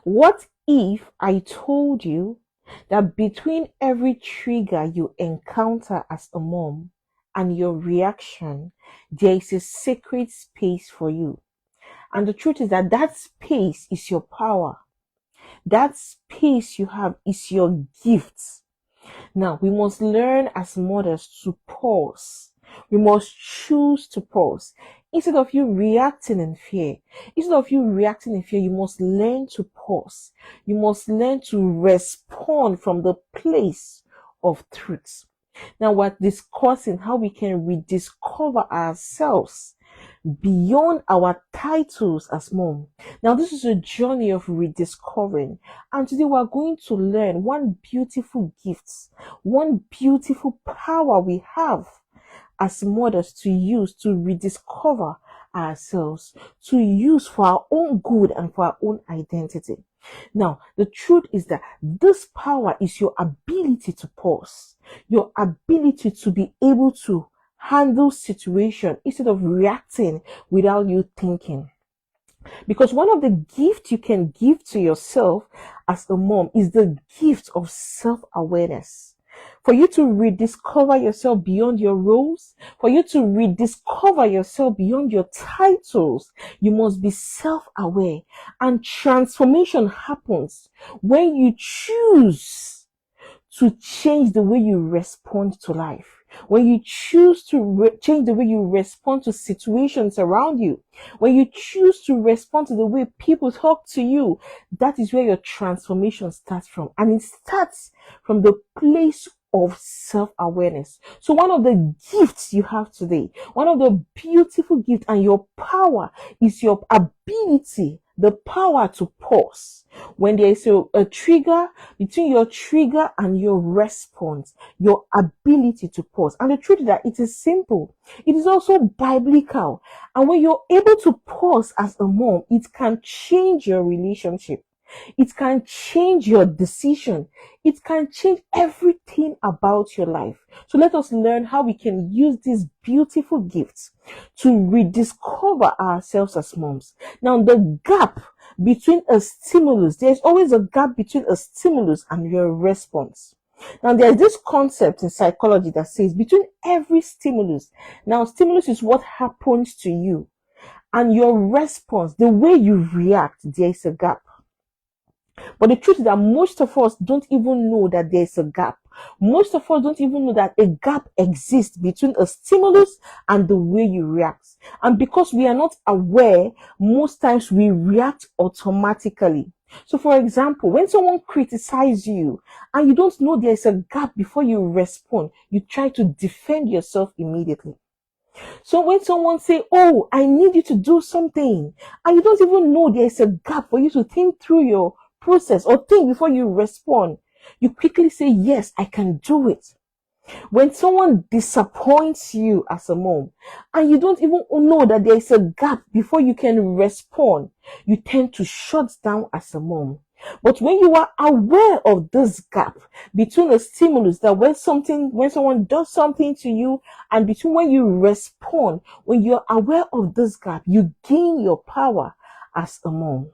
What if I told you that between every trigger you encounter as a mom and your reaction, there is a sacred space for you? And the truth is that that space is your power. That space you have is your gift. Now, we must learn as mothers to pause. We must choose to pause. Instead of you reacting in fear, you must learn to pause. You must learn to respond from the place of truth. Now, we're discussing how we can rediscover ourselves beyond our titles as mom. Now, this is a journey of rediscovering, and today we're going to learn one beautiful gift, one beautiful power we have as mothers to use to rediscover ourselves, to use for our own good and for our own identity. Now, the truth is that this power is your ability to pause, your ability to be able to handle situation instead of reacting without you thinking. Because one of the gifts you can give to yourself as a mom is the gift of self-awareness. For you to rediscover yourself beyond your roles, for you to rediscover yourself beyond your titles, you must be self-aware. And transformation happens when you choose to change the way you respond to life. When you choose to change the way you respond to situations around you, when you choose to respond to the way people talk to you, that is where your transformation starts from. And it starts from the place of self-awareness. So one of the gifts you have today, one of the beautiful gifts and your power is your ability, the power to pause. When there is a trigger, between your trigger and your response, your ability to pause. And the truth is that it is simple. It is also biblical. And when you're able to pause as a mom, it can change your relationship. It can change your decision. It can change everything about your life. So let us learn how we can use these beautiful gifts to rediscover ourselves as moms. Now, the gap between a stimulus, there's always a gap between a stimulus and your response. Now, there's this concept in psychology that says between every stimulus, now, stimulus is what happens to you, and your response, the way you react, there is a gap. But the truth is that most of us don't even know that there's a gap. Most of us don't even know that a gap exists between a stimulus and the way you react. And because we are not aware, most times we react automatically. So for example, when someone criticizes you and you don't know there's a gap before you respond, you try to defend yourself immediately. So when someone say, "Oh, I need you to do something," and you don't even know there's a gap for you to think through your process or think before you respond, you quickly say, "Yes, I can do it." When someone disappoints you as a mom and you don't even know that there is a gap before you can respond, you tend to shut down as a mom. But when you are aware of this gap between a stimulus, that when someone does something to you, and between when you respond, when you're aware of this gap, you gain your power as a mom.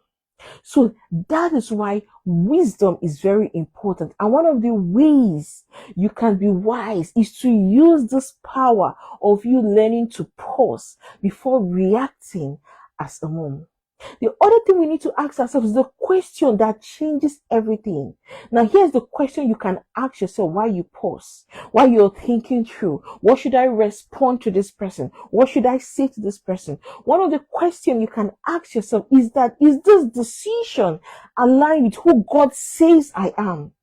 So that is why wisdom is very important. And one of the ways you can be wise is to use this power of you learning to pause before reacting as a mom. The other thing we need to ask ourselves is the question that changes everything. Now, here's the question you can ask yourself while you pause, while you're thinking through, what should I respond to this person? What should I say to this person? One of the questions you can ask yourself is that, is this decision aligned with who God says I am?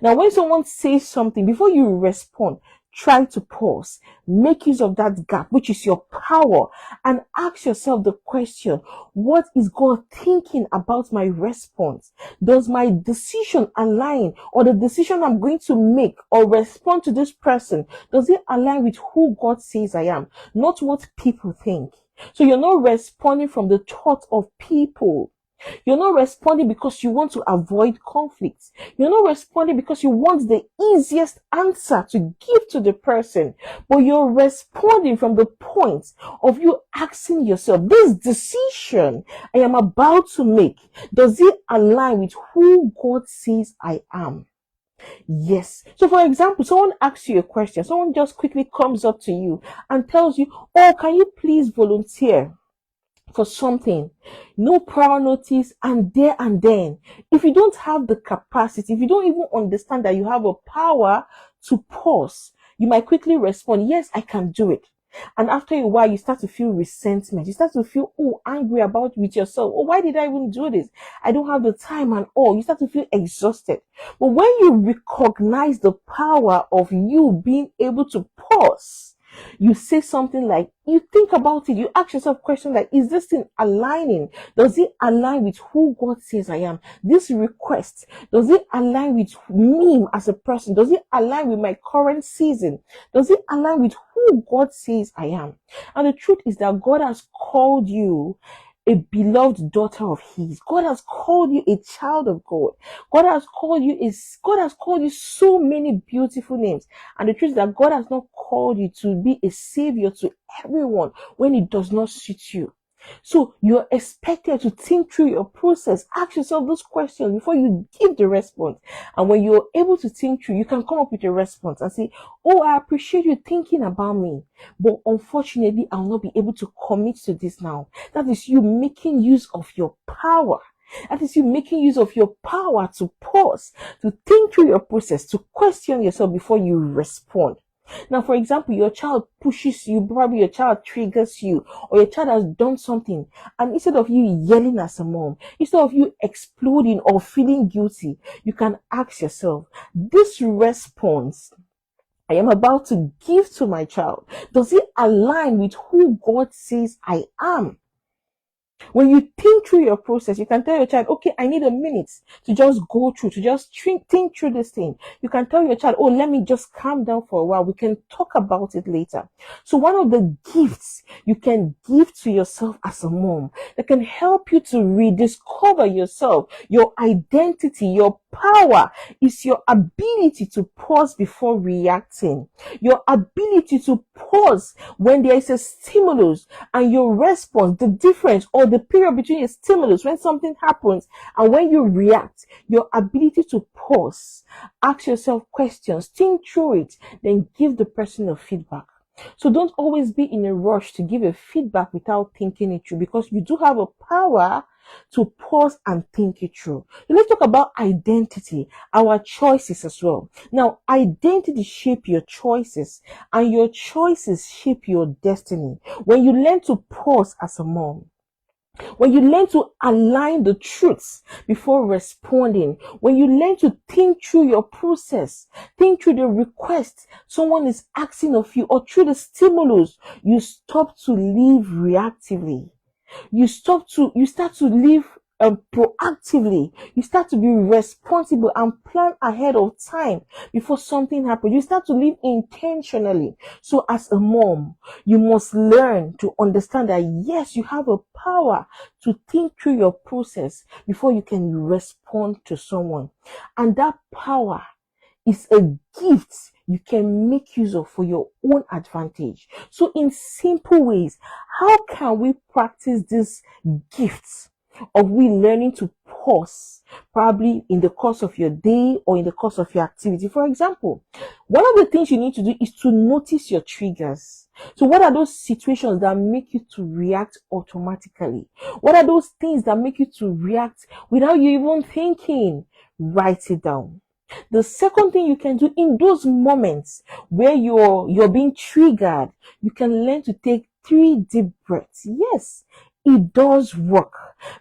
Now, when someone says something, before you respond, try to pause, make use of that gap, which is your power, and ask yourself the question, what is God thinking about my response? Does my decision align, or the decision I'm going to make or respond to this person, does it align with who God says I am, not what people think? So you're not responding from the thought of people. You're not responding because you want to avoid conflicts. You're not responding because you want the easiest answer to give to the person, but you're responding from the point of you asking yourself, this decision I am about to make, does it align with who God says I am? Yes. So, for example, someone asks you a question, someone just quickly comes up to you and tells you, oh, can you please volunteer for something? No prior notice, and there and then. If you don't have the capacity, if you don't even understand that you have a power to pause, you might quickly respond, yes, I can do it. And after a while, you start to feel resentment. You start to feel, oh, angry about with yourself. Oh, why did I even do this? I don't have the time and all. You start to feel exhausted. But when you recognize the power of you being able to pause, you say something like, you think about it, you ask yourself questions like, is this thing aligning? Does it align with who God says I am? This request, does it align with me as a person? Does it align with my current season? Does it align with who God says I am? And the truth is that God has called you a beloved daughter of His. God has called you a child of God. God has called you so many beautiful names. And the truth is that God has not called you to be a savior to everyone when it does not suit you. So you're expected to think through your process. Ask yourself those questions before you give the response. And when you're able to think through, you can come up with a response and say, oh, I appreciate you thinking about me, but unfortunately, I'll not be able to commit to this now. That is you making use of your power. That is you making use of your power to pause, to think through your process, to question yourself before you respond. Now, for example, your child pushes you, probably your child triggers you, or your child has done something, and instead of you yelling as a mom, instead of you exploding or feeling guilty, you can ask yourself, this response I am about to give to my child, does it align with who God says I am? When you think through your process, you can tell your child, okay, I need a minute to just go through, to just think through this thing. You can tell your child, oh, let me just calm down for a while. We can talk about it later. So one of the gifts you can give to yourself as a mom that can help you to rediscover yourself, your identity, your power is your ability to pause before reacting. Your ability to pause when there is a stimulus and your response, the difference or the period between a stimulus when something happens and when you react, your ability to pause, ask yourself questions, think through it, then give the person a feedback. So don't always be in a rush to give a feedback without thinking it through, because you do have a power to pause and think it through. So let's talk about identity, our choices as well. Now, identity shape your choices and your choices shape your destiny. When you learn to pause as a mom, when you learn to align the truths before responding, when you learn to think through your process, think through the request someone is asking of you, or through the stimulus, you stop to live reactively. You start to live proactively. You start to be responsible and plan ahead of time before something happens. You start to live intentionally. So as a mom, you must learn to understand that yes, you have a power to think through your process before you can respond to someone. And that power is a gift you can make use of for your own advantage. So in simple ways, how can we practice these gifts of we learning to pause, probably in the course of your day or in the course of your activity? For example, one of the things you need to do is to notice your triggers. So what are those situations that make you to react automatically? What are those things that make you to react without you even thinking? Write it down. The second thing you can do in those moments where you're being triggered, you can learn to take 3 deep breaths. Yes, it does work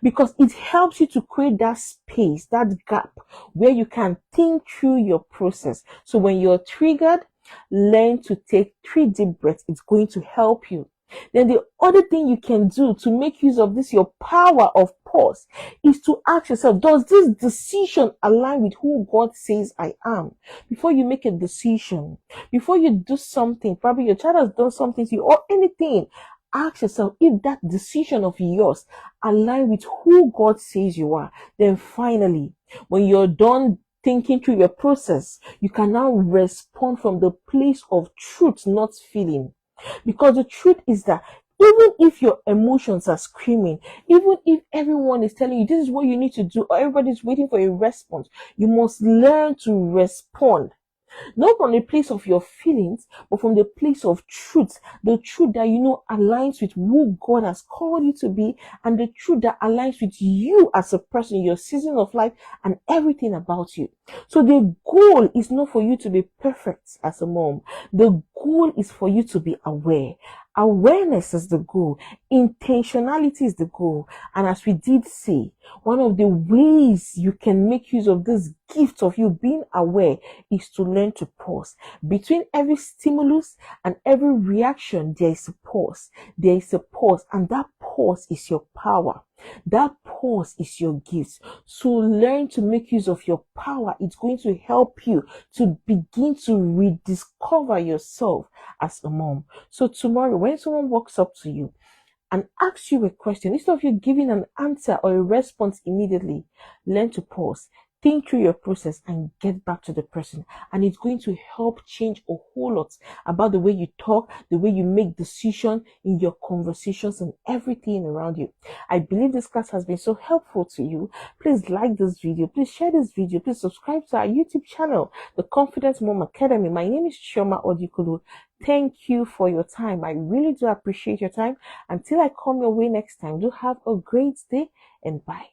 because it helps you to create that space, that gap where you can think through your process. So when you're triggered, learn to take 3 deep breaths. It's going to help you. Then the other thing you can do to make use of this, your power of pause, is to ask yourself, does this decision align with who God says I am? Before you make a decision, before you do something, probably your child has done something to you or anything, ask yourself if that decision of yours align with who God says you are. Then finally, when you're done thinking through your process, you can now respond from the place of truth, not feeling. Because the truth is that even if your emotions are screaming, even if everyone is telling you this is what you need to do, or everybody's waiting for a response, you must learn to respond. Not from the place of your feelings, but from the place of truth. The truth that you know aligns with who God has called you to be, and the truth that aligns with you as a person, your season of life, and everything about you. So the goal is not for you to be perfect as a mom. The goal is for you to be aware. Awareness is the goal. Intentionality is the goal. And as we did say, one of the ways you can make use of this gift of you being aware is to learn to pause. Between every stimulus and every reaction, there is a pause. There is a pause, and that pause is your power. That pause is your gift. So learn to make use of your power. It's going to help you to begin to rediscover yourself as a mom. So tomorrow, when someone walks up to you and asks you a question, instead of you giving an answer or a response immediately, learn to pause. Think through your process and get back to the person. And it's going to help change a whole lot about the way you talk, the way you make decisions in your conversations and everything around you. I believe this class has been so helpful to you. Please like this video. Please share this video. Please subscribe to our YouTube channel, The Confident Mom Academy. My name is Chioma Odikulu. Thank you for your time. I really do appreciate your time. Until I come your way next time, do have a great day and bye.